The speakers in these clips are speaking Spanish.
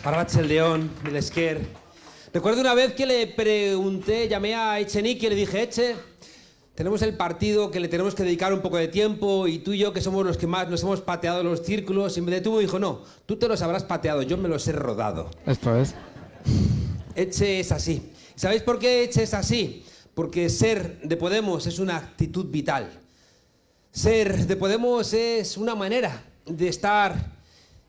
Arracha el León, el Esquer. Recuerdo una vez que le pregunté, llamé a Echenique y le dije, Eche, tenemos el partido que le tenemos que dedicar un poco de tiempo y tú y yo, que somos los que más nos hemos pateado los círculos, y me detuvo y dijo, no, tú te los habrás pateado, yo me los he rodado. Esto es. Eche es así. ¿Sabéis por qué Eche es así? Porque ser de Podemos es una actitud vital. Ser de Podemos es una manera de estar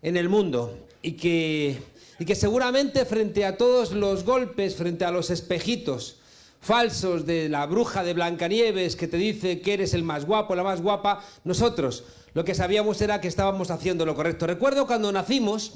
en el mundo y que seguramente frente a todos los golpes, frente a los espejitos falsos de la bruja de Blancanieves que te dice que eres el más guapo, la más guapa, nosotros lo que sabíamos era que estábamos haciendo lo correcto. Recuerdo cuando nacimos,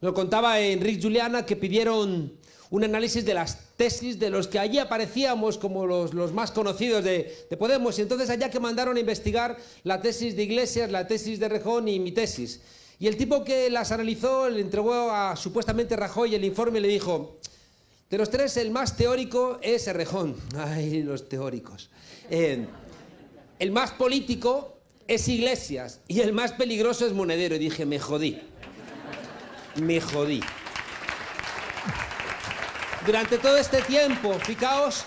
nos contaba Enric Juliana que pidieron un análisis de las tesis de los que allí aparecíamos como los más conocidos de Podemos, y entonces allá que mandaron a investigar la tesis de Iglesias, la tesis de Rejón y mi tesis. Y el tipo que las analizó le entregó a supuestamente Rajoy el informe y le dijo, de los tres el más teórico es Errejón. Ay, los teóricos. El más político es Iglesias y el más peligroso es Monedero. Y dije, me jodí. Me jodí. Durante todo este tiempo, fijaos,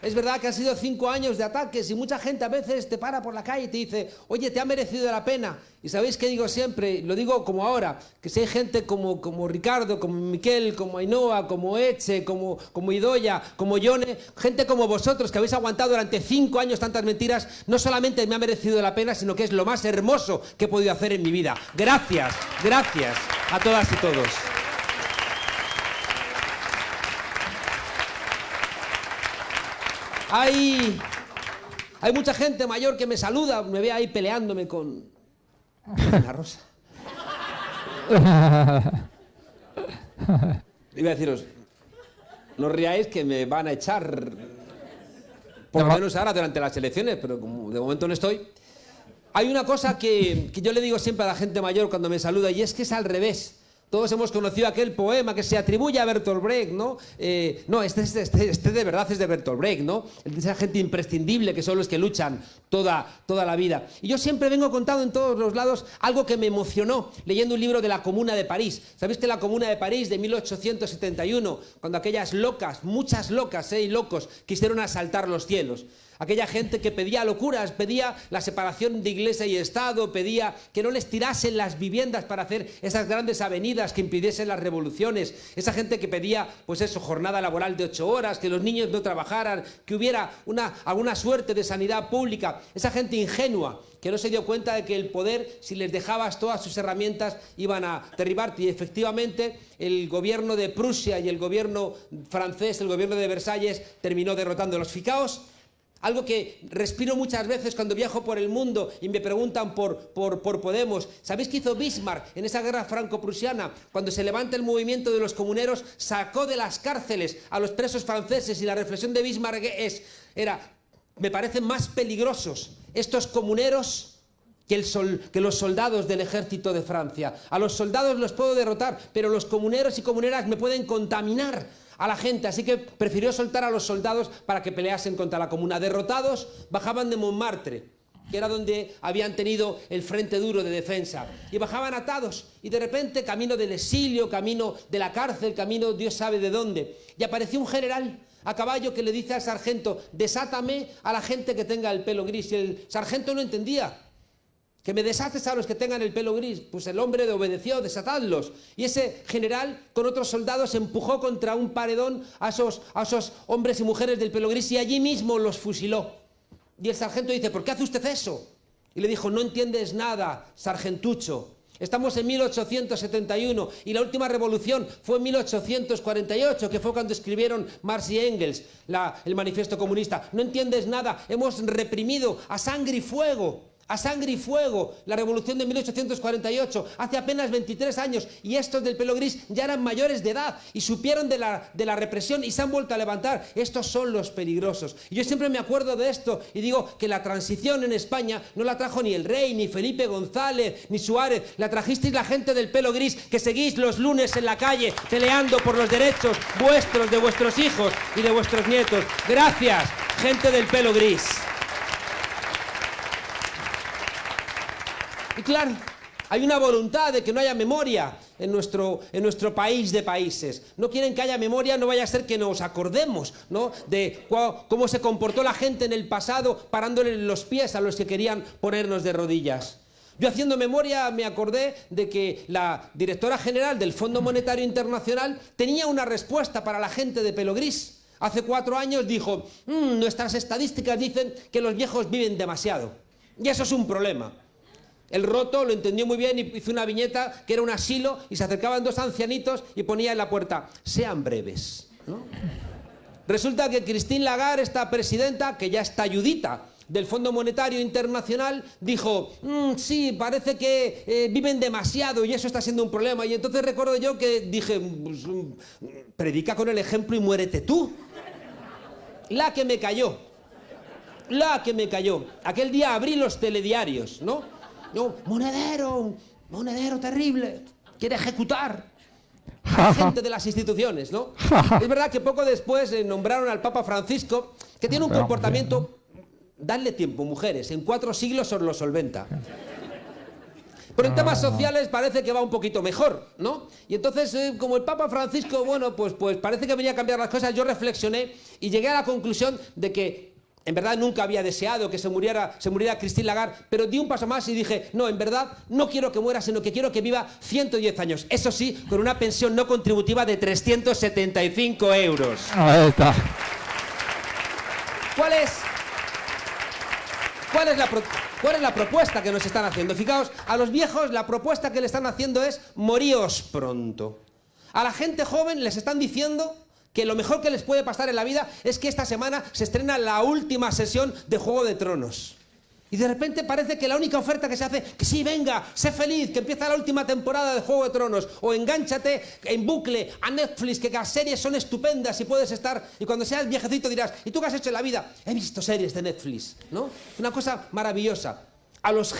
es verdad que han sido 5 años de ataques y mucha gente a veces te para por la calle y te dice, oye, ¿te ha merecido la pena? Y ¿sabéis qué digo siempre? Lo digo como ahora, que si hay gente como Ricardo, como Miquel, como Ainhoa, como Eche, como Idoia, como Yone, gente como vosotros que habéis aguantado durante 5 años tantas mentiras, no solamente me ha merecido la pena, sino que es lo más hermoso que he podido hacer en mi vida. Gracias, gracias a todas y todos. Hay mucha gente mayor que me saluda, me ve ahí peleándome con la Rosa. Iba a deciros, no os riáis que me van a echar, por lo menos ahora durante las elecciones, pero como de momento no estoy. Hay una cosa que yo le digo siempre a la gente mayor cuando me saluda, y es que es al revés. Todos hemos conocido aquel poema que se atribuye a Bertolt Brecht, ¿no? No, este de verdad es de Bertolt Brecht, ¿no? El de esa gente imprescindible que son los que luchan toda la vida. Y yo siempre vengo contando en todos los lados algo que me emocionó leyendo un libro de la Comuna de París. ¿Sabéis que la Comuna de París de 1871, cuando aquellas locas, muchas locas y locos, quisieron asaltar los cielos? Aquella gente que pedía locuras, pedía la separación de Iglesia y Estado, pedía que no les tirasen las viviendas para hacer esas grandes avenidas que impidiesen las revoluciones. Esa gente que pedía, pues eso, jornada laboral de 8 horas, que los niños no trabajaran, que hubiera alguna suerte de sanidad pública. Esa gente ingenua que no se dio cuenta de que el poder, si les dejabas todas sus herramientas, iban a derribarte. Y efectivamente, el gobierno de Prusia y el gobierno francés, el gobierno de Versalles, terminó derrotándolos. Fijaos, algo que respiro muchas veces cuando viajo por el mundo y me preguntan por Podemos. ¿Sabéis qué hizo Bismarck en esa guerra franco-prusiana? Cuando se levanta el movimiento de los comuneros, sacó de las cárceles a los presos franceses, y la reflexión de Bismarck era, me parecen más peligrosos estos comuneros que los soldados del ejército de Francia. A los soldados los puedo derrotar, pero los comuneros y comuneras me pueden contaminar a la gente, así que prefirió soltar a los soldados para que peleasen contra la Comuna. Derrotados, bajaban de Montmartre, que era donde habían tenido el frente duro de defensa, y bajaban atados, y de repente, camino del exilio, camino de la cárcel, camino Dios sabe de dónde, y apareció un general a caballo que le dice al sargento, desátame a la gente que tenga el pelo gris, y el sargento no entendía. Que me desates a los que tengan el pelo gris. Pues el hombre le obedeció, desatadlos. Y ese general con otros soldados empujó contra un paredón a esos hombres y mujeres del pelo gris y allí mismo los fusiló. Y el sargento dice, ¿por qué hace usted eso? Y le dijo, no entiendes nada, sargentucho. Estamos en 1871 y la última revolución fue en 1848, que fue cuando escribieron Marx y Engels el manifiesto comunista. No entiendes nada, hemos reprimido a sangre y fuego la revolución de 1848, hace apenas 23 años, y estos del pelo gris ya eran mayores de edad y supieron de la represión y se han vuelto a levantar. Estos son los peligrosos. Y yo siempre me acuerdo de esto y digo que la transición en España no la trajo ni el rey, ni Felipe González, ni Suárez, la trajisteis la gente del pelo gris que seguís los lunes en la calle peleando por los derechos vuestros, de vuestros hijos y de vuestros nietos. Gracias, gente del pelo gris. Y claro, hay una voluntad de que no haya memoria. en nuestro país de países. No quieren que haya memoria, no vaya a ser que nos acordemos, ¿no?, de cómo se comportó la gente en el pasado parándole los pies a los que querían ponernos de rodillas. Yo, haciendo memoria, me acordé de que la directora general del Fondo Monetario Internacional tenía una respuesta para la gente de pelo gris. Hace 4 años dijo: nuestras estadísticas dicen que los viejos viven demasiado. Y eso es un problema. El roto lo entendió muy bien y hizo una viñeta que era un asilo y se acercaban 2 ancianitos y ponía en la puerta: sean breves, ¿no? Resulta que Christine Lagarde, esta presidenta, que ya está ayudita del Fondo Monetario Internacional, dijo: sí, parece que viven demasiado y eso está siendo un problema. Y entonces recuerdo yo que dije: pues, predica con el ejemplo y muérete tú. La que me cayó. Aquel día abrí los telediarios, ¿no? Monedero terrible, quiere ejecutar a la gente de las instituciones, ¿no? Es verdad que poco después nombraron al Papa Francisco, que tiene un comportamiento... Dadle tiempo, mujeres, en 4 siglos os lo solventa. Pero en temas sociales parece que va un poquito mejor, ¿no? Y entonces, como el Papa Francisco, bueno, pues parece que venía a cambiar las cosas, yo reflexioné y llegué a la conclusión de que en verdad nunca había deseado que se muriera Christine Lagarde, pero di un paso más y dije: no, en verdad no quiero que muera, sino que quiero que viva 110 años. Eso sí, con una pensión no contributiva de 375 euros. Ahí está. ¿Cuál es la propuesta que nos están haciendo? Fijaos, a los viejos la propuesta que le están haciendo es: moríos pronto. A la gente joven les están diciendo que lo mejor que les puede pasar en la vida es que esta semana se estrena la última sesión de Juego de Tronos. Y de repente parece que la única oferta que se hace, que sí, venga, sé feliz, que empieza la última temporada de Juego de Tronos, o engánchate en bucle a Netflix, que las series son estupendas y puedes estar, y cuando seas viejecito dirás: ¿y tú qué has hecho en la vida? He visto series de Netflix, ¿no? Una cosa maravillosa. A los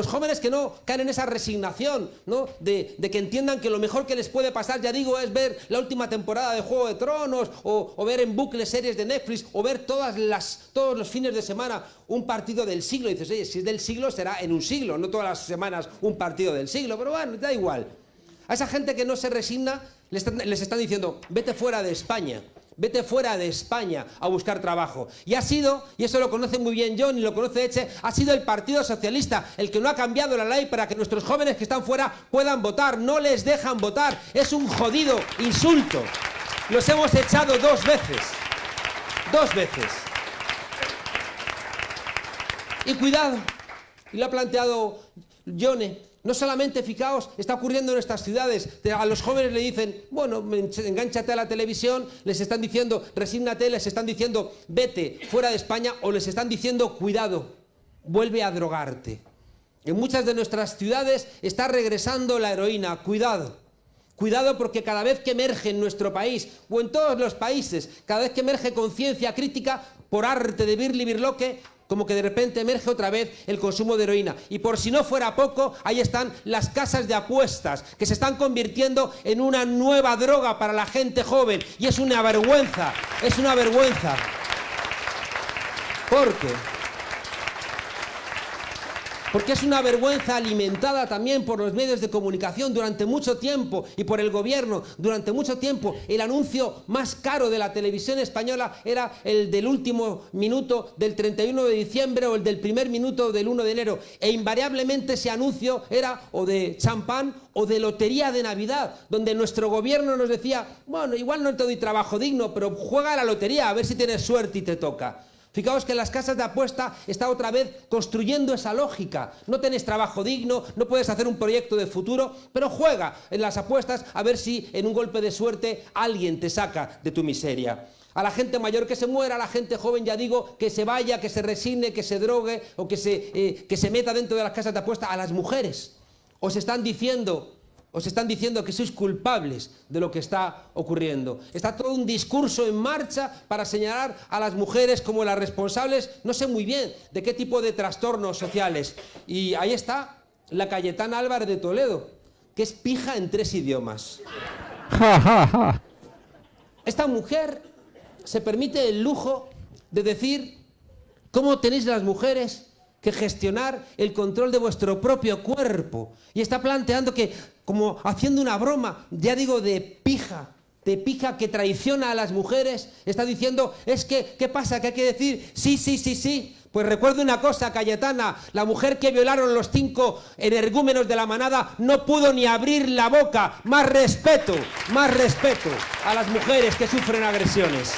jóvenes que no caen en esa resignación, ¿no?, de que entiendan que lo mejor que les puede pasar, ya digo, es ver la última temporada de Juego de Tronos, o ver en bucle series de Netflix, o ver todos los fines de semana un partido del siglo. Y dices: oye, si es del siglo será en un siglo, no todas las semanas un partido del siglo, pero bueno, da igual. A esa gente que no se resigna les están diciendo: vete fuera de España. Vete fuera de España a buscar trabajo. Y ha sido, y eso lo conoce muy bien John y lo conoce Eche, ha sido el Partido Socialista el que no ha cambiado la ley para que nuestros jóvenes que están fuera puedan votar. No les dejan votar. Es un jodido insulto. Los hemos echado 2 veces. 2 veces. Y cuidado, y lo ha planteado Yone. No solamente, fijaos, está ocurriendo en nuestras ciudades. A los jóvenes le dicen: bueno, engánchate a la televisión, les están diciendo: resígnate, les están diciendo: vete fuera de España, o les están diciendo: cuidado, vuelve a drogarte. En muchas de nuestras ciudades está regresando la heroína. Cuidado. Cuidado, porque cada vez que emerge en nuestro país, o en todos los países, cada vez que emerge conciencia crítica, por arte de Birli Birloque, como que de repente emerge otra vez el consumo de heroína. Y por si no fuera poco, ahí están las casas de apuestas, que se están convirtiendo en una nueva droga para la gente joven. Y es una vergüenza, es una vergüenza. ¿Por qué? Porque es una vergüenza alimentada también por los medios de comunicación durante mucho tiempo, y por el gobierno durante mucho tiempo. El anuncio más caro de la televisión española era el del último minuto del 31 de diciembre o el del primer minuto del 1 de enero. E invariablemente ese anuncio era o de champán o de lotería de Navidad, donde nuestro gobierno nos decía: bueno, igual no te doy trabajo digno, pero juega a la lotería a ver si tienes suerte y te toca. Fijaos que las casas de apuesta están otra vez construyendo esa lógica. No tenés trabajo digno, no puedes hacer un proyecto de futuro, pero juega en las apuestas a ver si en un golpe de suerte alguien te saca de tu miseria. A la gente mayor que se muera, a la gente joven, ya digo, que se vaya, que se resigne, que se drogue o que se meta dentro de las casas de apuesta. A las mujeres os están diciendo que sois culpables de lo que está ocurriendo. Está todo un discurso en marcha para señalar a las mujeres como las responsables, no sé muy bien de qué tipo de trastornos sociales. Y ahí está la Cayetana Álvarez de Toledo, que es pija en 3 idiomas. Esta mujer se permite el lujo de decir: ¿cómo tenéis las mujeres que gestionar el control de vuestro propio cuerpo. Y está planteando que, como haciendo una broma, ya digo, de pija que traiciona a las mujeres, está diciendo, es que, ¿qué pasa? ¿Que hay que decir sí, sí, sí, sí? Pues recuerdo una cosa, Cayetana, la mujer que violaron los 5 energúmenos de la manada no pudo ni abrir la boca. Más respeto a las mujeres que sufren agresiones.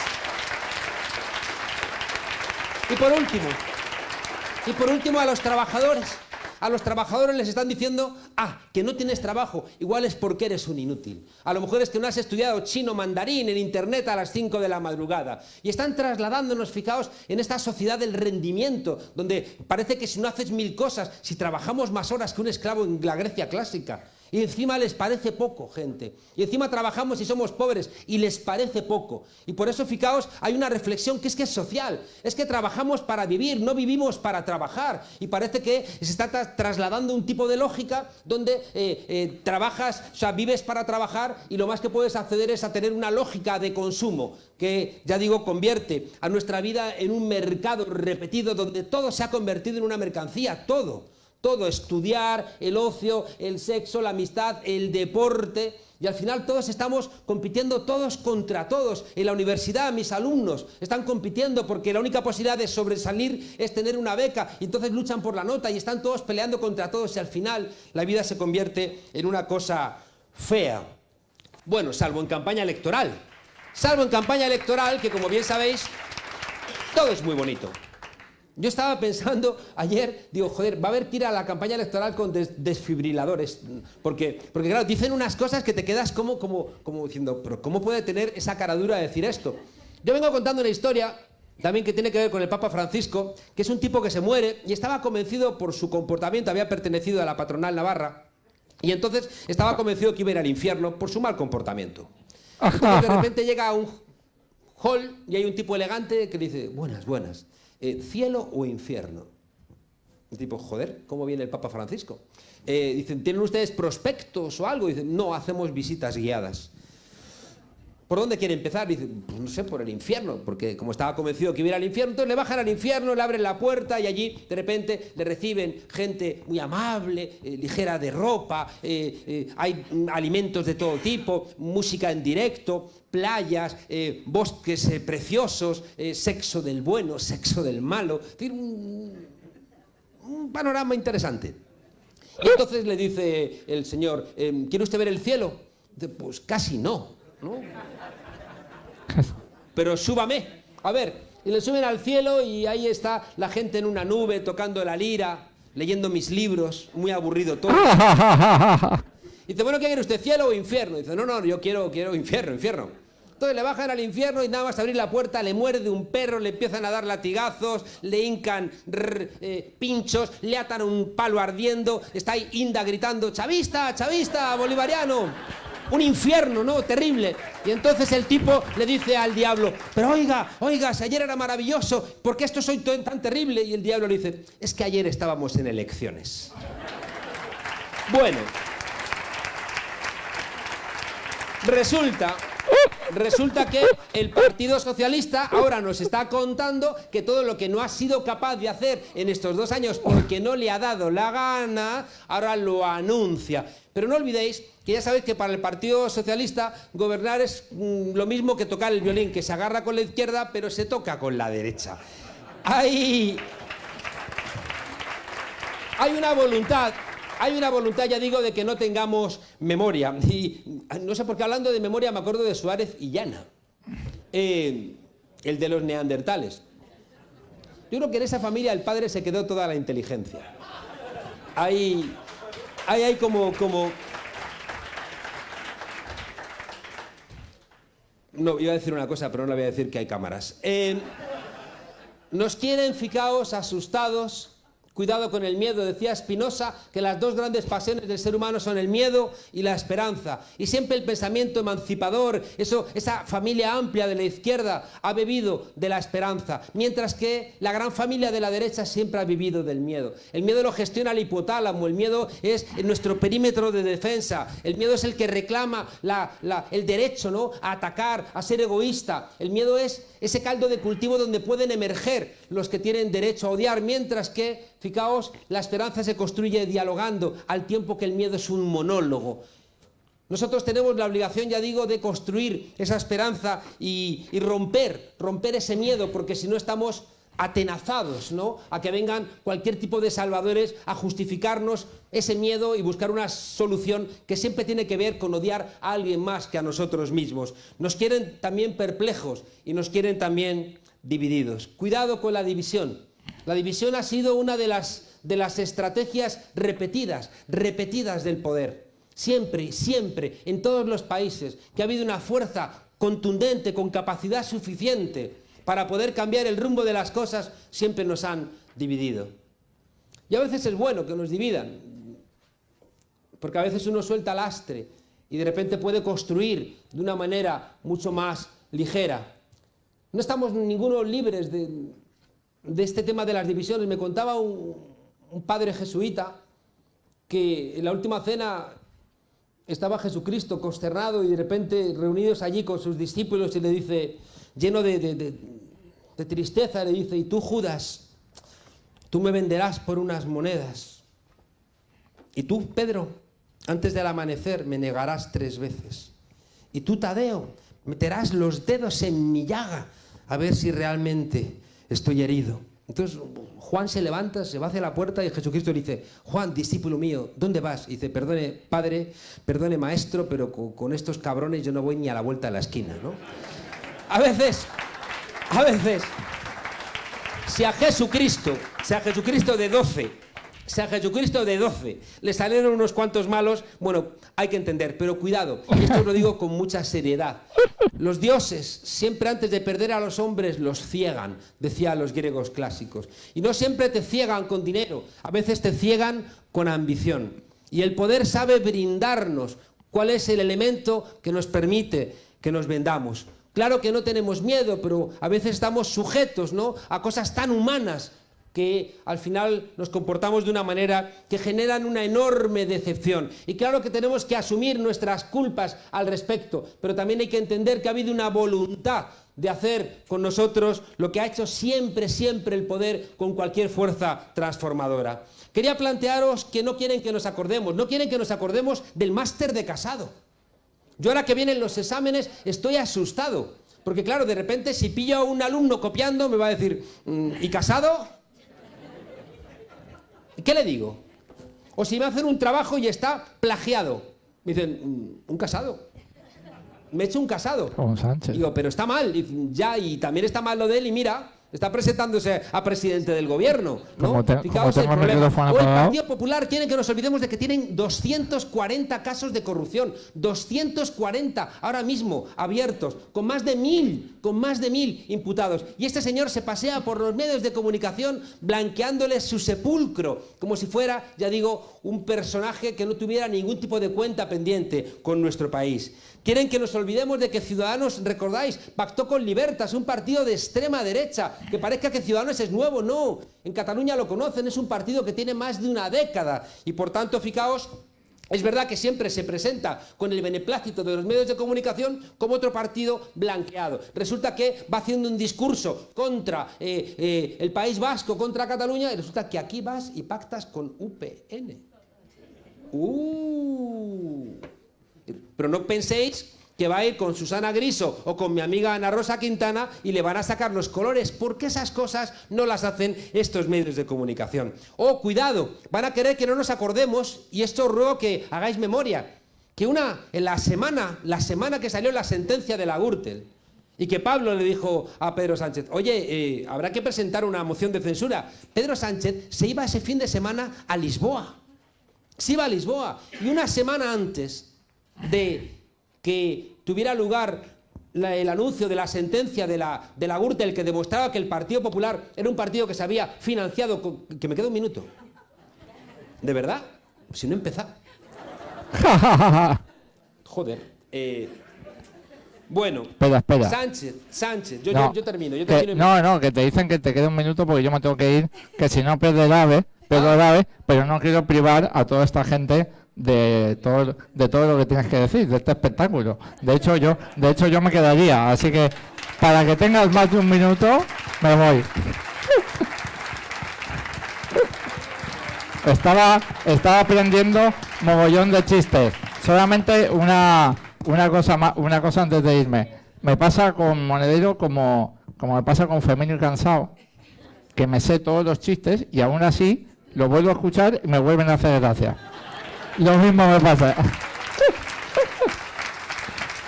Y por último a los trabajadores. A los trabajadores les están diciendo, que no tienes trabajo, igual es porque eres un inútil. A lo mejor es que no has estudiado chino mandarín en internet a las 5 de la madrugada. Y están trasladándonos, fijaos, en esta sociedad del rendimiento, donde parece que si no haces 1000 cosas, si trabajamos más horas que un esclavo en la Grecia clásica, y encima les parece poco, gente. Y encima trabajamos y somos pobres y les parece poco. Y por eso, fijaos, hay una reflexión que es social. Es que trabajamos para vivir, no vivimos para trabajar. Y parece que se está trasladando un tipo de lógica donde trabajas, o sea, vives para trabajar y lo más que puedes acceder es a tener una lógica de consumo que, ya digo, convierte a nuestra vida en un mercado repetido donde todo se ha convertido en una mercancía, todo, estudiar, el ocio, el sexo, la amistad, el deporte, y al final todos estamos compitiendo todos contra todos. En la universidad mis alumnos están compitiendo porque la única posibilidad de sobresalir es tener una beca, y entonces luchan por la nota y están todos peleando contra todos, y al final la vida se convierte en una cosa fea. Bueno, salvo en campaña electoral, que, como bien sabéis, todo es muy bonito. Yo estaba pensando ayer, digo, joder, va a haber que ir a la campaña electoral con desfibriladores, porque claro, dicen unas cosas que te quedas como diciendo, pero ¿cómo puede tener esa cara dura de decir esto? Yo vengo contando una historia también que tiene que ver con el Papa Francisco, que es un tipo que se muere y estaba convencido por su comportamiento, había pertenecido a la patronal navarra, y entonces estaba convencido que iba a ir al infierno por su mal comportamiento. Entonces de repente llega a un hall y hay un tipo elegante que le dice, buenas, buenas. ¿Cielo o infierno? El tipo, joder, ¿cómo viene el Papa Francisco? Dicen, ¿tienen ustedes prospectos o algo? Dicen, no, hacemos visitas guiadas. ¿Por dónde quiere empezar? Dicen, pues no sé, por el infierno, porque como estaba convencido que iba a ir al infierno, entonces le bajan al infierno, le abren la puerta y allí de repente le reciben gente muy amable, ligera de ropa, hay alimentos de todo tipo, música en directo, playas, bosques preciosos, sexo del bueno, sexo del malo, es decir, un panorama interesante. Y entonces le dice el señor, ¿quiere usted ver el cielo? Dice, pues casi no, ¿no? Pero súbame, a ver, y le suben al cielo y ahí está la gente en una nube tocando la lira, leyendo mis libros, muy aburrido todo. Y dice, bueno, ¿qué quiere usted, cielo o infierno? Y dice, no, yo quiero infierno. Entonces le bajan al infierno y nada más abrir la puerta le muerde un perro, le empiezan a dar latigazos, le hincan pinchos, le atan un palo ardiendo, está ahí Inda gritando, chavista, bolivariano. Un infierno, ¿no? Terrible. Y entonces el tipo le dice al diablo, pero oiga, si ayer era maravilloso, ¿por qué esto soy tan terrible? Y el diablo le dice, es que ayer estábamos en elecciones. Bueno. Resulta que el Partido Socialista ahora nos está contando que todo lo que no ha sido capaz de hacer en estos 2 años porque no le ha dado la gana, ahora lo anuncia. Pero no olvidéis que ya sabéis que para el Partido Socialista gobernar es lo mismo que tocar el violín, que se agarra con la izquierda pero se toca con la derecha. Hay una voluntad, ya digo, de que no tengamos memoria. Y no sé por qué hablando de memoria me acuerdo de Suárez y Llana, el de los neandertales. Yo creo que en esa familia el padre se quedó toda la inteligencia. Hay como... No, iba a decir una cosa, pero no la voy a decir, que hay cámaras. Nos quieren, fijaos, asustados. Cuidado con el miedo, decía Spinoza, que las 2 grandes pasiones del ser humano son el miedo y la esperanza. Y siempre el pensamiento emancipador, esa familia amplia de la izquierda ha bebido de la esperanza, mientras que la gran familia de la derecha siempre ha vivido del miedo. El miedo lo gestiona el hipotálamo, el miedo es nuestro perímetro de defensa, el miedo es el que reclama el derecho, ¿no?, a atacar, a ser egoísta. El miedo es ese caldo de cultivo donde pueden emerger los que tienen derecho a odiar, mientras que Fijaos, la esperanza se construye dialogando, al tiempo que el miedo es un monólogo. Nosotros tenemos la obligación, ya digo, de construir esa esperanza y romper ese miedo, porque si no estamos atenazados, ¿no?, a que vengan cualquier tipo de salvadores a justificarnos ese miedo y buscar una solución que siempre tiene que ver con odiar a alguien más que a nosotros mismos. Nos quieren también perplejos y nos quieren también divididos. Cuidado con la división. La división ha sido una de las estrategias repetidas del poder. Siempre, en todos los países que ha habido una fuerza contundente, con capacidad suficiente para poder cambiar el rumbo de las cosas, siempre nos han dividido. Y a veces es bueno que nos dividan, porque a veces uno suelta lastre y de repente puede construir de una manera mucho más ligera. No estamos ninguno libres de este tema de las divisiones. Me contaba un padre jesuita que en la última cena estaba Jesucristo consternado y de repente reunidos allí con sus discípulos y le dice, lleno de tristeza, le dice, y tú, Judas, tú me venderás por unas monedas. Y tú, Pedro, antes del amanecer me negarás 3 veces. Y tú, Tadeo, meterás los dedos en mi llaga a ver si realmente estoy herido. Entonces Juan se levanta, se va hacia la puerta y Jesucristo le dice, Juan, discípulo mío, ¿dónde vas? Y dice, perdone, padre, perdone, maestro, pero con estos cabrones yo no voy ni a la vuelta de la esquina, ¿no? A veces, si a Jesucristo de 12 le salieron unos cuantos malos, bueno, hay que entender, pero cuidado, y esto lo digo con mucha seriedad. Los dioses, siempre antes de perder a los hombres, los ciegan, decían los griegos clásicos. Y no siempre te ciegan con dinero, a veces te ciegan con ambición. Y el poder sabe brindarnos cuál es el elemento que nos permite que nos vendamos. Claro que no tenemos miedo, pero a veces estamos sujetos, ¿no?, a cosas tan humanas que al final nos comportamos de una manera que generan una enorme decepción. Y claro que tenemos que asumir nuestras culpas al respecto, pero también hay que entender que ha habido una voluntad de hacer con nosotros lo que ha hecho siempre el poder con cualquier fuerza transformadora. Quería plantearos que no quieren que nos acordemos del máster de Casado. Yo ahora que vienen los exámenes estoy asustado, porque claro, de repente si pillo a un alumno copiando me va a decir, ¿y Casado? ¿Qué le digo? O si me hacen un trabajo y está plagiado. Me dicen, ¿un Casado? Me he hecho un Casado. Como Sánchez. Digo, pero está mal. Y ya, y también está mal lo de él, y mira, está presentándose a presidente del gobierno, ¿no? Fijaos el problema. O el Partido Popular quieren que nos olvidemos de que tienen 240 casos de corrupción. 240 ahora mismo abiertos, con más de 1000 imputados. Y este señor se pasea por los medios de comunicación blanqueándoles su sepulcro, como si fuera, ya digo, un personaje que no tuviera ningún tipo de cuenta pendiente con nuestro país. Quieren que nos olvidemos de que Ciudadanos, recordáis, pactó con Libertas, un partido de extrema derecha, que parezca que Ciudadanos es nuevo. No, en Cataluña lo conocen, es un partido que tiene más de una década y por tanto, fijaos, es verdad que siempre se presenta con el beneplácito de los medios de comunicación como otro partido blanqueado. Resulta que va haciendo un discurso contra el País Vasco, contra Cataluña, y resulta que aquí vas y pactas con UPN. Pero no penséis que va a ir con Susana Griso o con mi amiga Ana Rosa Quintana y le van a sacar los colores, porque esas cosas no las hacen estos medios de comunicación. Oh, cuidado, van a querer que no nos acordemos, y esto os ruego que hagáis memoria, que en la semana que salió la sentencia de la Gürtel, y que Pablo le dijo a Pedro Sánchez, oye, habrá que presentar una moción de censura. Pedro Sánchez se iba ese fin de semana a Lisboa. Se iba a Lisboa. Y una semana antes de que tuviera lugar el anuncio de la sentencia de la Gürtel, que demostraba que el Partido Popular era un partido que se había financiado que me queda un minuto. ¿De verdad? Si no he empezado. Joder. Bueno. Espera. Sánchez, yo termino. No, que te dicen que te queda un minuto porque yo me tengo que ir, que si no pierdo el ave, pero no quiero privar a toda esta gente de todo lo que tienes que decir, de este espectáculo. De hecho yo me quedaría, así que para que tengas más de un minuto, me voy. Estaba aprendiendo mogollón de chistes. Solamente una cosa antes de irme. Me pasa con Monedero como me pasa con Femenino y Cansado, que me sé todos los chistes y aún así los vuelvo a escuchar y me vuelven a hacer gracia. Lo mismo me pasa.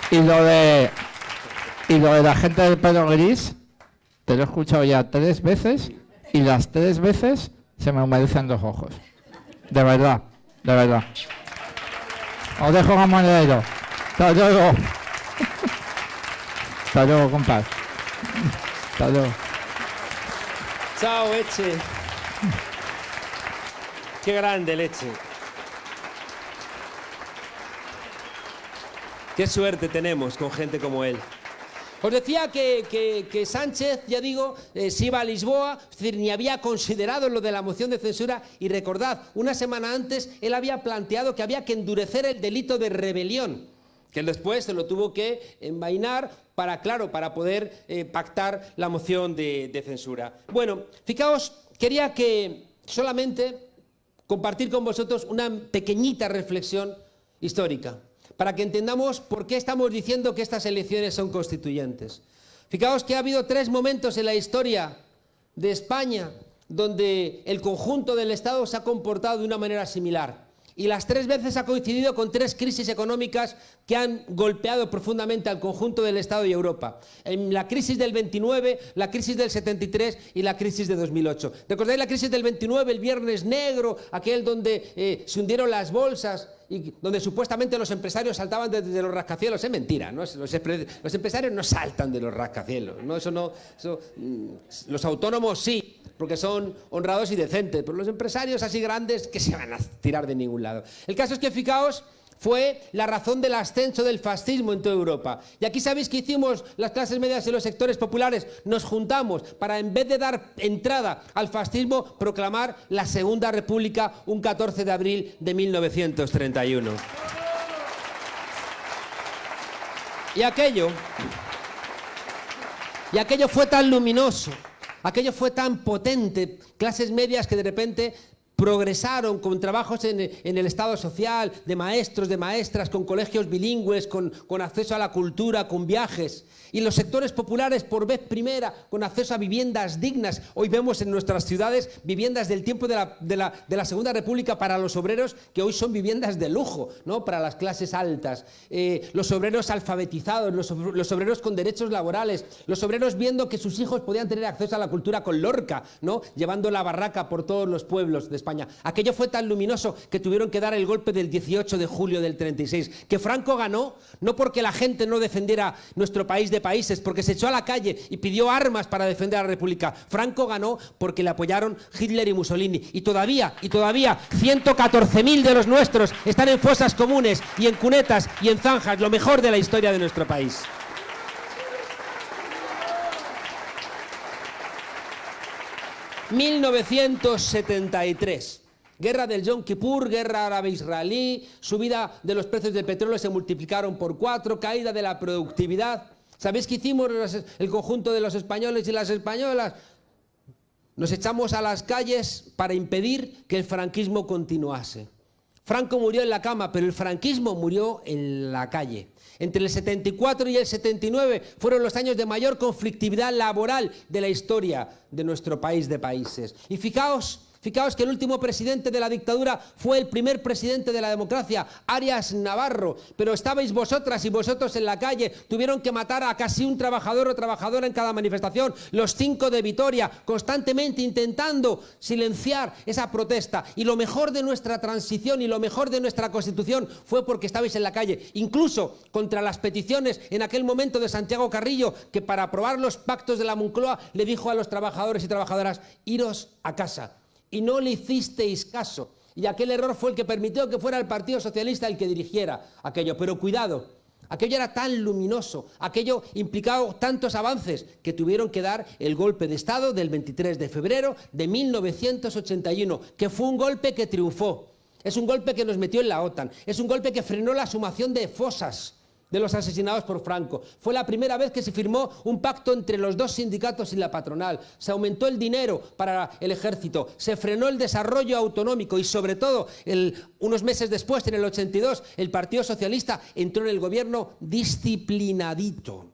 Y lo de la gente del pelo gris, te lo he escuchado ya 3 veces y las 3 veces se me humedecen los ojos. De verdad, de verdad. Os dejo con Monedero. Hasta luego. Hasta luego, compadre. Hasta luego. Chao, Eche. Qué grande, Leche. Qué suerte tenemos con gente como él. Os decía que Sánchez, ya digo, se iba a Lisboa, es decir, ni había considerado lo de la moción de censura, y recordad, una semana antes él había planteado que había que endurecer el delito de rebelión, que él después se lo tuvo que envainar para poder pactar la moción de censura. Bueno, fijaos, quería que solamente compartir con vosotros una pequeñita reflexión histórica, para que entendamos por qué estamos diciendo que estas elecciones son constituyentes. Fijaos que ha habido 3 momentos en la historia de España donde el conjunto del Estado se ha comportado de una manera similar. Y las 3 veces ha coincidido con 3 crisis económicas que han golpeado profundamente al conjunto del Estado y Europa. En la crisis del 29, la crisis del 73 y la crisis de 2008. ¿Recordáis la crisis del 29, el Viernes Negro, aquel donde se hundieron las bolsas y donde supuestamente los empresarios saltaban desde los rascacielos? Es mentira, ¿no? Los empresarios no saltan de los rascacielos, ¿no? Los autónomos sí, porque son honrados y decentes, pero los empresarios así grandes, que se van a tirar de ningún lado. El caso es que, fijaos, fue la razón del ascenso del fascismo en toda Europa. Y aquí sabéis que hicimos las clases medias y los sectores populares, nos juntamos para, en vez de dar entrada al fascismo, proclamar la Segunda República un 14 de abril de 1931. Y aquello fue tan luminoso, aquello fue tan potente, clases medias que de repente progresaron con trabajos en el Estado social, de maestros, de maestras, con colegios bilingües, con acceso a la cultura, con viajes. Y los sectores populares, por vez primera, con acceso a viviendas dignas. Hoy vemos en nuestras ciudades viviendas del tiempo de la Segunda República para los obreros, que hoy son viviendas de lujo, ¿no? Para las clases altas. Los obreros alfabetizados, los obreros con derechos laborales, los obreros viendo que sus hijos podían tener acceso a la cultura con Lorca, ¿no? Llevando la barraca por todos los pueblos de España. Aquello fue tan luminoso que tuvieron que dar el golpe del 18 de julio del 36. Que Franco ganó, no porque la gente no defendiera nuestro país de países, porque se echó a la calle y pidió armas para defender a la República. Franco ganó porque le apoyaron Hitler y Mussolini. Y todavía 114.000 de los nuestros están en fosas comunes y en cunetas y en zanjas, lo mejor de la historia de nuestro país. ...1973... Guerra del Yom Kippur, guerra árabe-israelí, subida de los precios del petróleo se multiplicaron por 4, caída de la productividad. ¿Sabéis qué hicimos el conjunto de los españoles y las españolas? Nos echamos a las calles para impedir que el franquismo continuase. Franco murió en la cama, pero el franquismo murió en la calle. Entre el 74 y el 79 fueron los años de mayor conflictividad laboral de la historia de nuestro país de países. Y fijaos que el último presidente de la dictadura fue el primer presidente de la democracia, Arias Navarro, pero estabais vosotras y vosotros en la calle, tuvieron que matar a casi un trabajador o trabajadora en cada manifestación, los 5 de Vitoria, constantemente intentando silenciar esa protesta. Y lo mejor de nuestra transición y lo mejor de nuestra Constitución fue porque estabais en la calle, incluso contra las peticiones en aquel momento de Santiago Carrillo, que para aprobar los pactos de la Moncloa le dijo a los trabajadores y trabajadoras: iros a casa. Y no le hicisteis caso. Y aquel error fue el que permitió que fuera el Partido Socialista el que dirigiera aquello. Pero cuidado, aquello era tan luminoso, aquello implicaba tantos avances que tuvieron que dar el golpe de Estado del 23 de febrero de 1981, que fue un golpe que triunfó. Es un golpe que nos metió en la OTAN, es un golpe que frenó la sumación de fosas de los asesinados por Franco. Fue la primera vez que se firmó un pacto entre los dos sindicatos y la patronal. Se aumentó el dinero para el ejército, se frenó el desarrollo autonómico y sobre todo, unos meses después, en el 82, el Partido Socialista entró en el gobierno disciplinadito.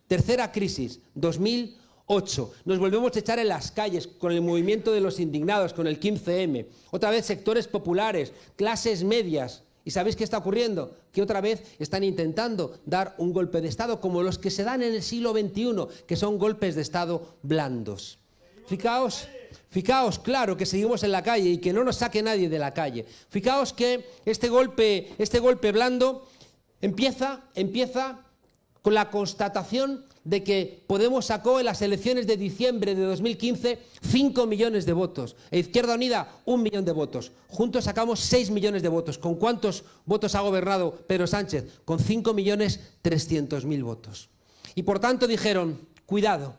Tercera crisis, 2008. Nos volvemos a echar en las calles con el movimiento de los indignados, con el 15M. Otra vez sectores populares, clases medias. ¿Y sabéis qué está ocurriendo? Que otra vez están intentando dar un golpe de Estado como los que se dan en el siglo XXI, que son golpes de Estado blandos. Fijaos, claro, que seguimos en la calle y que no nos saque nadie de la calle. Fijaos que este golpe blando empieza con la constatación de que Podemos sacó en las elecciones de diciembre de 2015 5 millones de votos. E Izquierda Unida, 1 millón de votos. Juntos sacamos 6 millones de votos. ¿Con cuántos votos ha gobernado Pedro Sánchez? Con 5.300.000 votos. Y por tanto dijeron, cuidado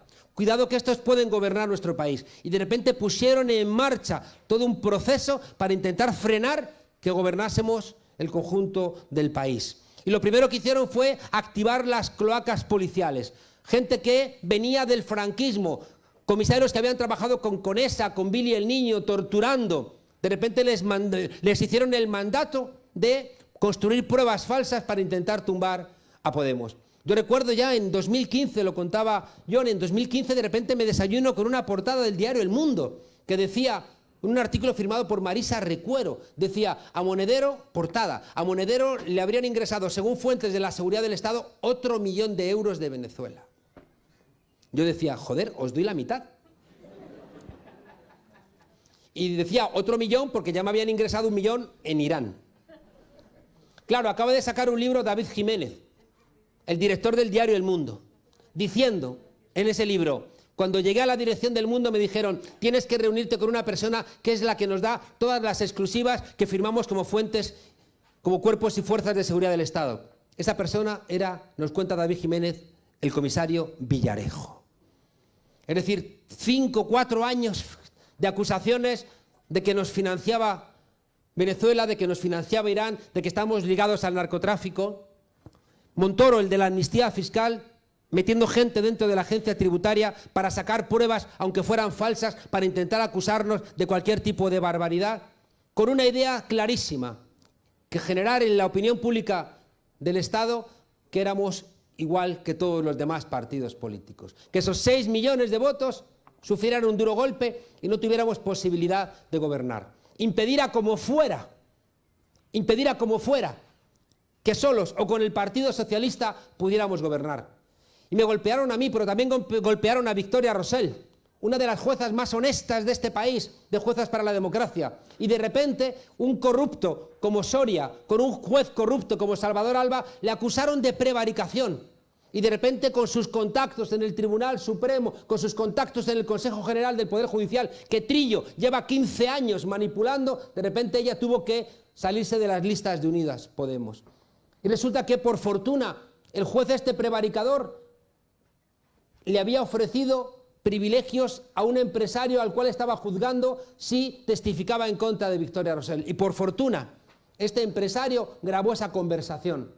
que estos pueden gobernar nuestro país. Y de repente pusieron en marcha todo un proceso para intentar frenar que gobernásemos el conjunto del país. Y lo primero que hicieron fue activar las cloacas policiales. Gente que venía del franquismo, comisarios que habían trabajado con Conesa, con Billy el Niño, torturando. De repente les hicieron el mandato de construir pruebas falsas para intentar tumbar a Podemos. Yo recuerdo ya en 2015, lo contaba John, en 2015 de repente me desayuno con una portada del diario El Mundo que decía, un artículo firmado por Marisa Recuero, decía, a Monedero, portada, a Monedero le habrían ingresado, según fuentes de la seguridad del Estado, otro 1 millón de euros de Venezuela. Yo decía, joder, os doy la mitad. Y decía otro 1 millón porque ya me habían ingresado 1 millón en Irán. Claro, acaba de sacar un libro David Jiménez, el director del diario El Mundo, diciendo en ese libro, cuando llegué a la dirección del Mundo me dijeron, tienes que reunirte con una persona que es la que nos da todas las exclusivas que firmamos como fuentes, como cuerpos y fuerzas de seguridad del Estado. Esa persona era, nos cuenta David Jiménez, el comisario Villarejo. Es decir, 4 años de acusaciones de que nos financiaba Venezuela, de que nos financiaba Irán, de que estamos ligados al narcotráfico. Montoro, el de la amnistía fiscal, metiendo gente dentro de la agencia tributaria para sacar pruebas, aunque fueran falsas, para intentar acusarnos de cualquier tipo de barbaridad, con una idea clarísima, que generar en la opinión pública del Estado que éramos igual que todos los demás partidos políticos. Que esos 6 millones de votos sufrieran un duro golpe y no tuviéramos posibilidad de gobernar. Impedir a como fuera, que solos o con el Partido Socialista pudiéramos gobernar. Y me golpearon a mí, pero también golpearon a Victoria Rosell, una de las juezas más honestas de este país, de Juezas para la Democracia. Y de repente, un corrupto como Soria, con un juez corrupto como Salvador Alba, le acusaron de prevaricación. Y de repente, con sus contactos en el Tribunal Supremo, con sus contactos en el Consejo General del Poder Judicial, que Trillo lleva 15 años manipulando, de repente ella tuvo que salirse de las listas de Unidas Podemos. Y resulta que, por fortuna, el juez este prevaricador le había ofrecido privilegios a un empresario al cual estaba juzgando si testificaba en contra de Victoria Rosell. Y por fortuna, este empresario grabó esa conversación.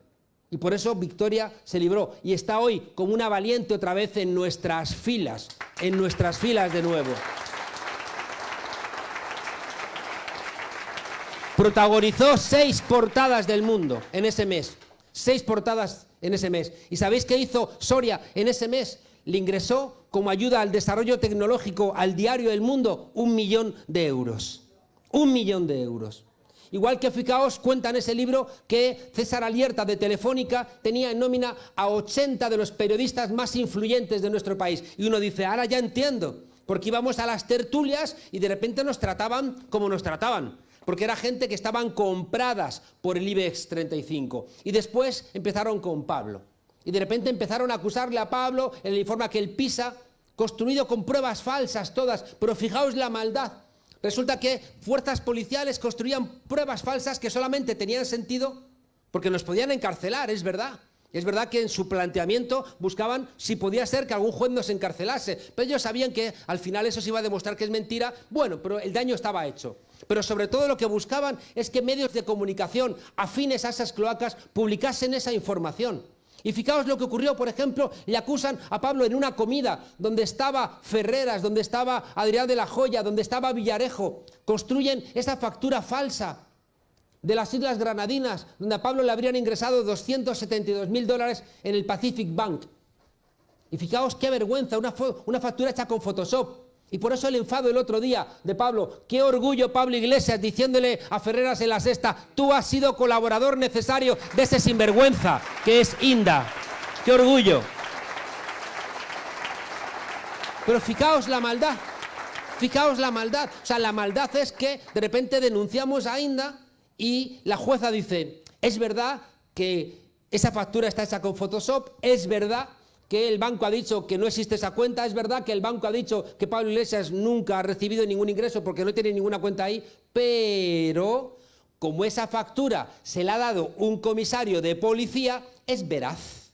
Y por eso Victoria se libró y está hoy como una valiente otra vez en nuestras filas de nuevo. Protagonizó 6 portadas del Mundo en ese mes. 6 portadas en ese mes. ¿Y sabéis qué hizo Soria en ese mes? Le ingresó como ayuda al desarrollo tecnológico al diario El Mundo 1 millón de euros. 1 millón de euros. Igual que, fijaos, cuenta en ese libro que César Alierta de Telefónica tenía en nómina a 80 de los periodistas más influyentes de nuestro país. Y uno dice, ahora ya entiendo, porque íbamos a las tertulias y de repente nos trataban como nos trataban. Porque era gente que estaban compradas por el IBEX 35. Y después empezaron con Pablo. Y de repente empezaron a acusarle a Pablo en el informe aquel PISA, construido con pruebas falsas todas, pero fijaos la maldad. Resulta que fuerzas policiales construían pruebas falsas que solamente tenían sentido porque nos podían encarcelar, es verdad. Es verdad que en su planteamiento buscaban si podía ser que algún juez nos encarcelase, pero ellos sabían que al final eso se iba a demostrar que es mentira, bueno, pero el daño estaba hecho. Pero sobre todo lo que buscaban es que medios de comunicación afines a esas cloacas publicasen esa información. Y fijaos lo que ocurrió, por ejemplo, le acusan a Pablo en una comida donde estaba Ferreras, donde estaba Adrián de la Joya, donde estaba Villarejo. Construyen esa factura falsa de las Islas Granadinas, donde a Pablo le habrían ingresado $272.000 en el Pacific Bank. Y fijaos qué vergüenza, una factura hecha con Photoshop. Y por eso el enfado el otro día de Pablo. Qué orgullo Pablo Iglesias diciéndole a Ferreras en La Sexta: tú has sido colaborador necesario de ese sinvergüenza que es Inda. Qué orgullo. Pero fijaos la maldad. Fijaos la maldad. O sea, la maldad es que de repente denunciamos a Inda y la jueza dice: es verdad que esa factura está hecha con Photoshop, es verdad que el banco ha dicho que no existe esa cuenta, es verdad que el banco ha dicho que Pablo Iglesias nunca ha recibido ningún ingreso porque no tiene ninguna cuenta ahí, pero como esa factura se la ha dado un comisario de policía, es veraz.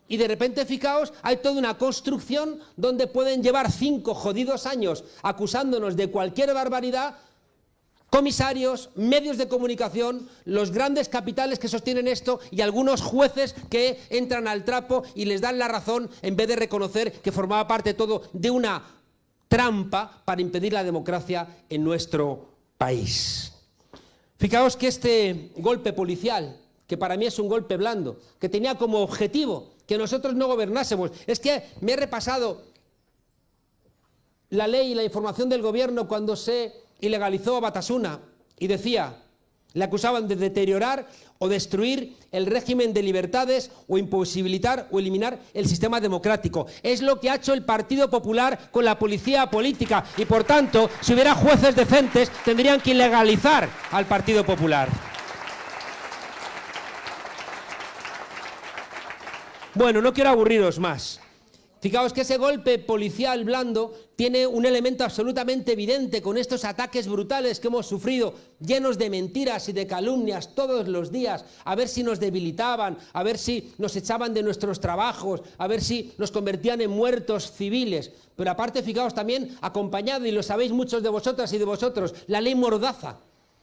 Y de repente, fijaos, hay toda una construcción donde pueden llevar 5 jodidos años acusándonos de cualquier barbaridad. Comisarios, medios de comunicación, los grandes capitales que sostienen esto y algunos jueces que entran al trapo y les dan la razón en vez de reconocer que formaba parte todo de una trampa para impedir la democracia en nuestro país. Fijaos que este golpe policial, que para mí es un golpe blando, que tenía como objetivo que nosotros no gobernásemos, es que me he repasado la ley y la información del gobierno cuando se ilegalizó a Batasuna y decía, le acusaban de deteriorar o destruir el régimen de libertades o imposibilitar o eliminar el sistema democrático. Es lo que ha hecho el Partido Popular con la policía política y por tanto, si hubiera jueces decentes, tendrían que ilegalizar al Partido Popular. Bueno, no quiero aburriros más. Fijaos que ese golpe policial blando tiene un elemento absolutamente evidente con estos ataques brutales que hemos sufrido, llenos de mentiras y de calumnias todos los días, a ver si nos debilitaban, a ver si nos echaban de nuestros trabajos, a ver si nos convertían en muertos civiles. Pero aparte, fijaos también, acompañado, y lo sabéis muchos de vosotras y de vosotros, la ley Mordaza.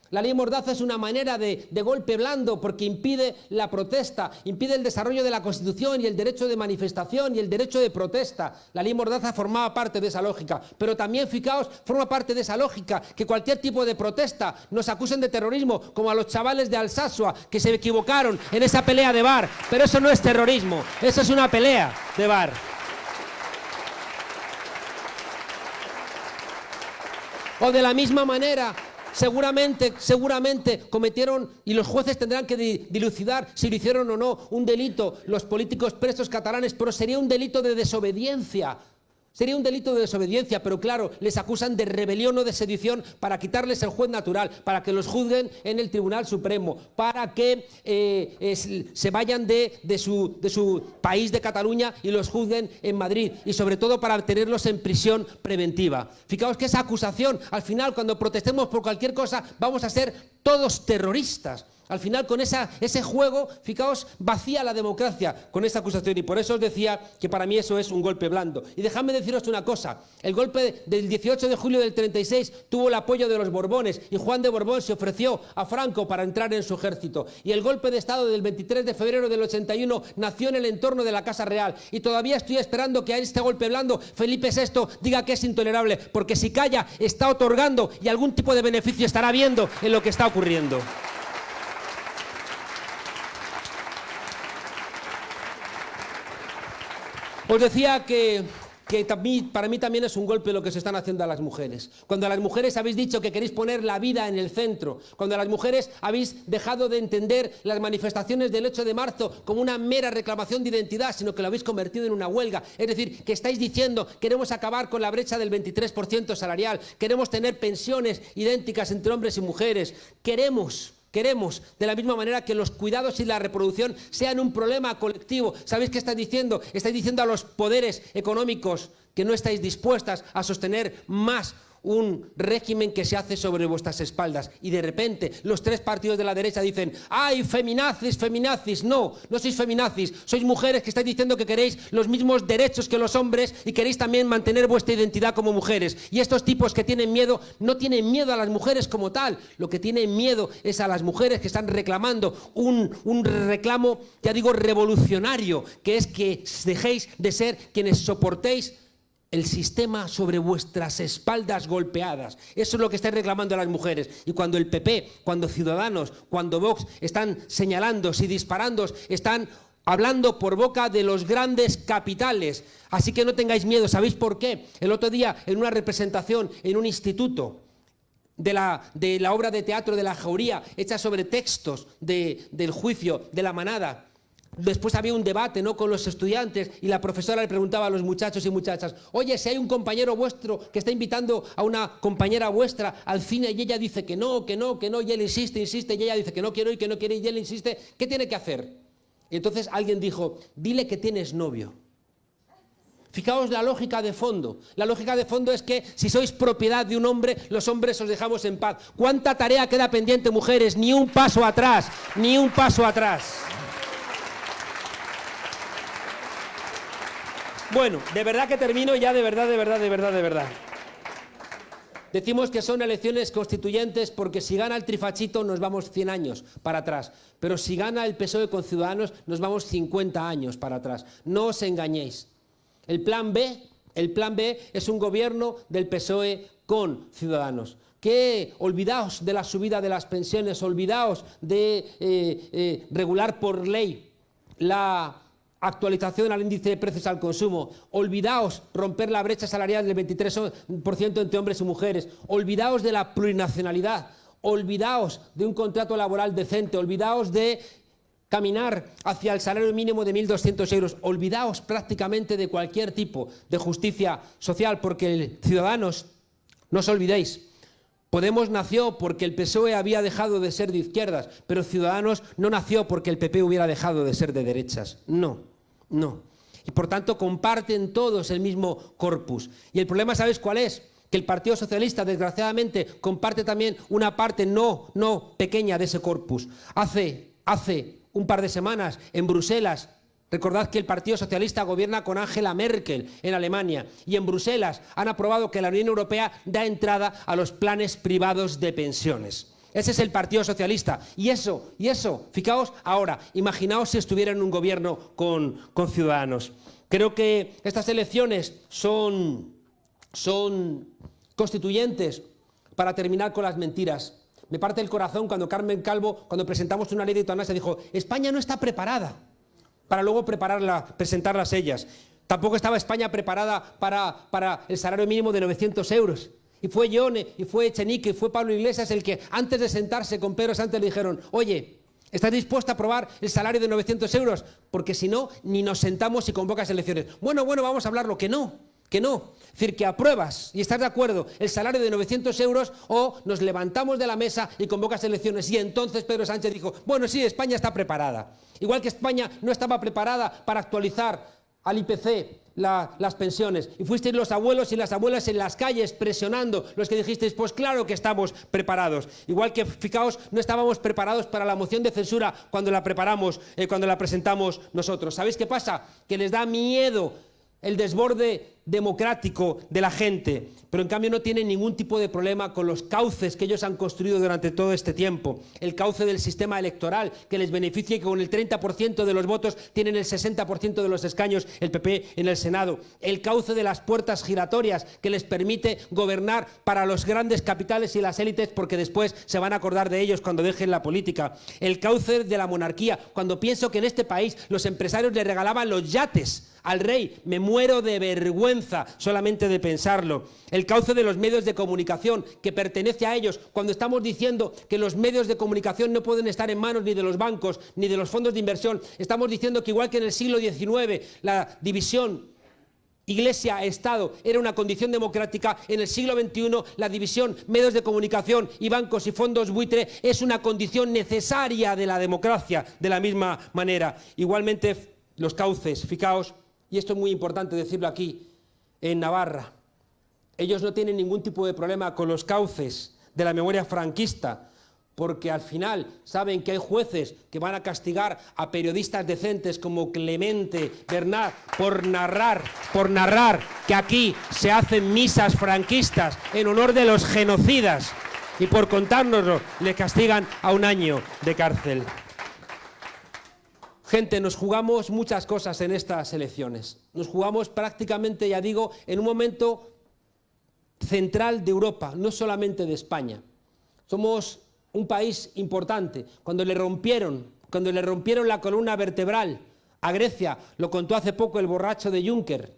La ley Mordaza es una manera de golpe blando porque impide la protesta, impide el desarrollo de la Constitución y el derecho de manifestación y el derecho de protesta. La ley Mordaza formaba parte de esa lógica, pero también, fijaos, forma parte de esa lógica que cualquier tipo de protesta nos acusen de terrorismo, como a los chavales de Alsasua que se equivocaron en esa pelea de bar, pero eso no es terrorismo, eso es una pelea de bar. O de la misma manera, seguramente cometieron, y los jueces tendrán que dilucidar si lo hicieron o no, un delito, los políticos presos catalanes, pero sería un delito de desobediencia. Sería un delito de desobediencia, pero claro, les acusan de rebelión o de sedición para quitarles el juez natural, para que los juzguen en el Tribunal Supremo, para que se vayan de su país de Cataluña y los juzguen en Madrid, y sobre todo para tenerlos en prisión preventiva. Fijaos que esa acusación, al final, cuando protestemos por cualquier cosa, vamos a ser todos terroristas. Al final, con ese juego, fijaos, vacía la democracia con esa acusación. Y por eso os decía que para mí eso es un golpe blando. Y dejadme deciros una cosa. El golpe del 18 de julio del 36 tuvo el apoyo de los Borbones. Y Juan de Borbón se ofreció a Franco para entrar en su ejército. Y el golpe de Estado del 23 de febrero del 81 nació en el entorno de la Casa Real. Y todavía estoy esperando que a este golpe blando Felipe VI diga que es intolerable. Porque si calla, está otorgando y algún tipo de beneficio estará viendo en lo que está ocurriendo. Os decía que para mí también es un golpe lo que se están haciendo a las mujeres. Cuando a las mujeres habéis dicho que queréis poner la vida en el centro, cuando a las mujeres habéis dejado de entender las manifestaciones del 8 de marzo como una mera reclamación de identidad, sino que lo habéis convertido en una huelga. Es decir, que estáis diciendo, queremos acabar con la brecha del 23% salarial, queremos tener pensiones idénticas entre hombres y mujeres, queremos, de la misma manera, que los cuidados y la reproducción sean un problema colectivo. ¿Sabéis qué estáis diciendo? Estáis diciendo a los poderes económicos que no estáis dispuestas a sostener más un régimen que se hace sobre vuestras espaldas. Y de repente los tres partidos de la derecha dicen: ¡ay, feminazis, feminazis! No, no sois feminazis, sois mujeres que estáis diciendo que queréis los mismos derechos que los hombres y queréis también mantener vuestra identidad como mujeres. Y estos tipos que tienen miedo, no tienen miedo a las mujeres como tal, lo que tienen miedo es a las mujeres que están reclamando un reclamo, ya digo, revolucionario, que es que dejéis de ser quienes soportéis el sistema sobre vuestras espaldas golpeadas. Eso es lo que están reclamando las mujeres. Y cuando el PP, cuando Ciudadanos, cuando Vox están señalando y disparando, están hablando por boca de los grandes capitales. Así que no tengáis miedo. ¿Sabéis por qué? El otro día, en una representación en un instituto de la obra de teatro de La Jauría, hecha sobre textos del juicio de la manada, después había un debate, ¿no?, con los estudiantes, y la profesora le preguntaba a los muchachos y muchachas: oye, si hay un compañero vuestro que está invitando a una compañera vuestra al cine y ella dice que no, y él insiste, y ella dice que no quiero ir, y él insiste, ¿qué tiene que hacer? Y entonces alguien dijo: dile que tienes novio. Fijaos la lógica de fondo. La lógica de fondo es que si sois propiedad de un hombre, los hombres os dejamos en paz. ¿Cuánta tarea queda pendiente, mujeres? Ni un paso atrás, ni un paso atrás. Bueno, de verdad que termino ya, de verdad. Decimos que son elecciones constituyentes porque si gana el trifachito nos vamos 100 años para atrás, pero si gana el PSOE con Ciudadanos nos vamos 50 años para atrás. No os engañéis. El plan B es un gobierno del PSOE con Ciudadanos. Que olvidaos de la subida de las pensiones, olvidaos de regular por ley la actualización al índice de precios al consumo, olvidaos romper la brecha salarial del 23% entre hombres y mujeres, olvidaos de la plurinacionalidad, olvidaos de un contrato laboral decente, olvidaos de caminar hacia el salario mínimo de 1.200 euros, olvidaos prácticamente de cualquier tipo de justicia social, porque Ciudadanos, no os olvidéis, Podemos nació porque el PSOE había dejado de ser de izquierdas, pero Ciudadanos no nació porque el PP hubiera dejado de ser de derechas. No, no. Y por tanto comparten todos el mismo corpus. Y el problema, ¿sabéis cuál es? Que el Partido Socialista, desgraciadamente, comparte también una parte no pequeña de ese corpus. Hace un par de semanas, en Bruselas, recordad que el Partido Socialista gobierna con Angela Merkel en Alemania, y en Bruselas han aprobado que la Unión Europea da entrada a los planes privados de pensiones. Ese es el Partido Socialista. Y eso, fijaos ahora, imaginaos si estuviera en un gobierno con Ciudadanos. Creo que estas elecciones son constituyentes para terminar con las mentiras. Me parte el corazón cuando Carmen Calvo, cuando presentamos una ley de eutanasia, dijo: España no está preparada, para luego presentarlas ellas. Tampoco estaba España preparada para el salario mínimo de 900 euros. Y fue Ione, y fue Echenique, y fue Pablo Iglesias el que, antes de sentarse con Pedro Sánchez, le dijeron: oye, ¿estás dispuesta a aprobar el salario de 900 euros? Porque si no, ni nos sentamos y convocas elecciones. Bueno, vamos a hablarlo, que no. Es decir, que apruebas y estás de acuerdo el salario de 900 euros o nos levantamos de la mesa y convocas elecciones. Y entonces Pedro Sánchez dijo: bueno, sí, España está preparada. Igual que España no estaba preparada para actualizar al IPC las pensiones. Y fuisteis los abuelos y las abuelas en las calles presionando, los que dijisteis: pues claro que estamos preparados. Igual que, fijaos, no estábamos preparados para la moción de censura cuando la presentamos nosotros. ¿Sabéis qué pasa? Que les da miedo el desborde democrático de la gente, pero en cambio no tienen ningún tipo de problema con los cauces que ellos han construido durante todo este tiempo. El cauce del sistema electoral, que les beneficia y que con el 30% de los votos tienen el 60% de los escaños el PP en el Senado. El cauce de las puertas giratorias, que les permite gobernar para los grandes capitales y las élites, porque después se van a acordar de ellos cuando dejen la política. El cauce de la monarquía, cuando pienso que en este país los empresarios le regalaban los yates al rey, me muero de vergüenza solamente de pensarlo. El cauce de los medios de comunicación, que pertenece a ellos, cuando estamos diciendo que los medios de comunicación no pueden estar en manos ni de los bancos ni de los fondos de inversión. Estamos diciendo que igual que en el siglo XIX la división Iglesia-Estado era una condición democrática, en el siglo XXI la división medios de comunicación y bancos y fondos buitre es una condición necesaria de la democracia, de la misma manera. Igualmente los cauces, fijaos, y esto es muy importante decirlo aquí, en Navarra, ellos no tienen ningún tipo de problema con los cauces de la memoria franquista, porque al final saben que hay jueces que van a castigar a periodistas decentes como Clemente Bernat por narrar que aquí se hacen misas franquistas en honor de los genocidas, y por contárnoslo le castigan a 1 año de cárcel. Gente, nos jugamos muchas cosas en estas elecciones. Nos jugamos prácticamente, ya digo, en un momento central de Europa, no solamente de España. Somos un país importante. Cuando le rompieron la columna vertebral a Grecia, lo contó hace poco el borracho de Juncker,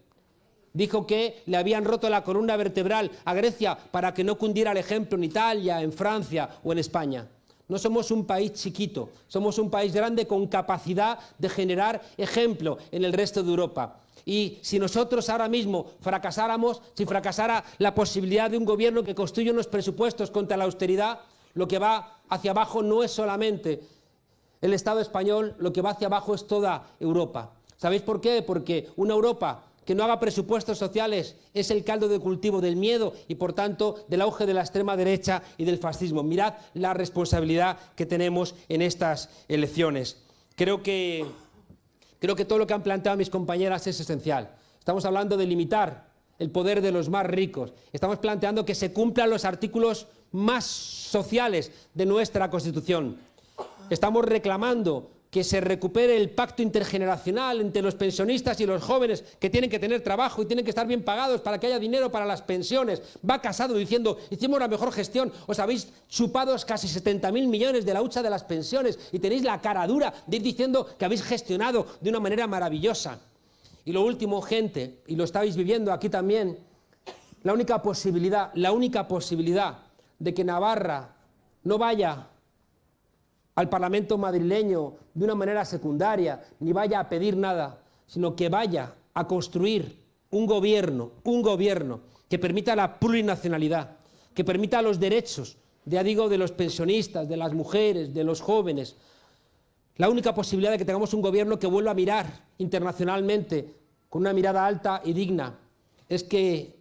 dijo que le habían roto la columna vertebral a Grecia para que no cundiera el ejemplo en Italia, en Francia o en España. No somos un país chiquito, somos un país grande con capacidad de generar ejemplo en el resto de Europa. Y si nosotros ahora mismo fracasáramos, si fracasara la posibilidad de un gobierno que construye unos presupuestos contra la austeridad, lo que va hacia abajo no es solamente el Estado español, lo que va hacia abajo es toda Europa. ¿Sabéis por qué? Porque una Europa que no haga presupuestos sociales es el caldo de cultivo del miedo y, por tanto, del auge de la extrema derecha y del fascismo. Mirad la responsabilidad que tenemos en estas elecciones. Creo que todo lo que han planteado mis compañeras es esencial. Estamos hablando de limitar el poder de los más ricos. Estamos planteando que se cumplan los artículos más sociales de nuestra Constitución. Estamos reclamando que se recupere el pacto intergeneracional entre los pensionistas y los jóvenes, que tienen que tener trabajo y tienen que estar bien pagados para que haya dinero para las pensiones. Va Casado diciendo: hicimos la mejor gestión, os habéis chupado casi 70.000 millones de la hucha de las pensiones y tenéis la cara dura de ir diciendo que habéis gestionado de una manera maravillosa. Y lo último, gente, y lo estáis viviendo aquí también, la única posibilidad de que Navarra no vaya al Parlamento madrileño de una manera secundaria, ni vaya a pedir nada, sino que vaya a construir un gobierno que permita la plurinacionalidad, que permita los derechos, ya digo, de los pensionistas, de las mujeres, de los jóvenes. La única posibilidad de que tengamos un gobierno que vuelva a mirar internacionalmente con una mirada alta y digna es que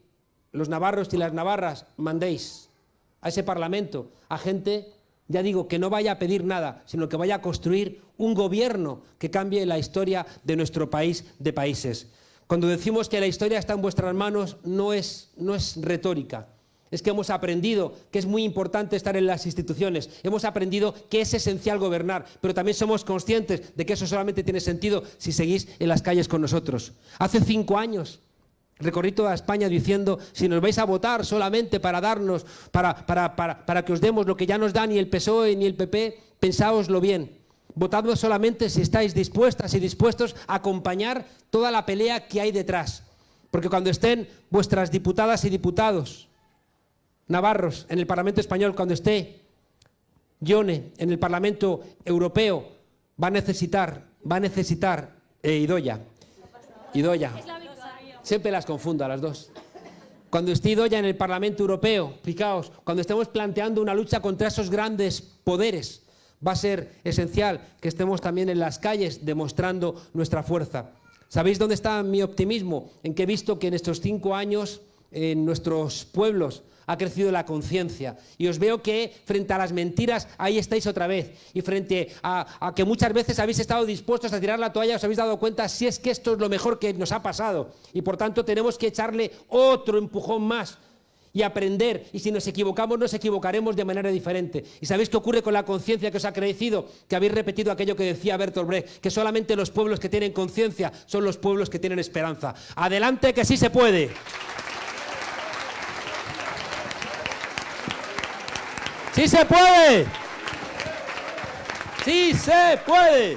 los navarros y las navarras mandéis a ese Parlamento a gente, ya digo, que no vaya a pedir nada, sino que vaya a construir un gobierno que cambie la historia de nuestro país de países. Cuando decimos que la historia está en vuestras manos, no es retórica. Es que hemos aprendido que es muy importante estar en las instituciones, hemos aprendido que es esencial gobernar, pero también somos conscientes de que eso solamente tiene sentido si seguís en las calles con nosotros. Hace 5 años recorrí toda España diciendo: si nos vais a votar solamente para darnos, para que os demos lo que ya nos da ni el PSOE ni el PP, pensáoslo bien. Votadnos solamente si estáis dispuestas y dispuestos a acompañar toda la pelea que hay detrás. Porque cuando estén vuestras diputadas y diputados navarros en el Parlamento español, cuando esté Ione en el Parlamento Europeo, va a necesitar Idoia. Siempre las confundo a las dos. Cuando esté Idoia en el Parlamento Europeo, fijaos, cuando estemos planteando una lucha contra esos grandes poderes, va a ser esencial que estemos también en las calles demostrando nuestra fuerza. ¿Sabéis dónde está mi optimismo? En que he visto que en estos 5 años en nuestros pueblos ha crecido la conciencia, y os veo que frente a las mentiras ahí estáis otra vez, y frente a que muchas veces habéis estado dispuestos a tirar la toalla, os habéis dado cuenta si es que esto es lo mejor que nos ha pasado, y por tanto tenemos que echarle otro empujón más y aprender, y si nos equivocamos nos equivocaremos de manera diferente. ¿Y sabéis qué ocurre con la conciencia que os ha crecido? Que habéis repetido aquello que decía Bertolt Brecht, que solamente los pueblos que tienen conciencia son los pueblos que tienen esperanza. ¡Adelante, que sí se puede! ¡Sí se puede! ¡Sí se puede!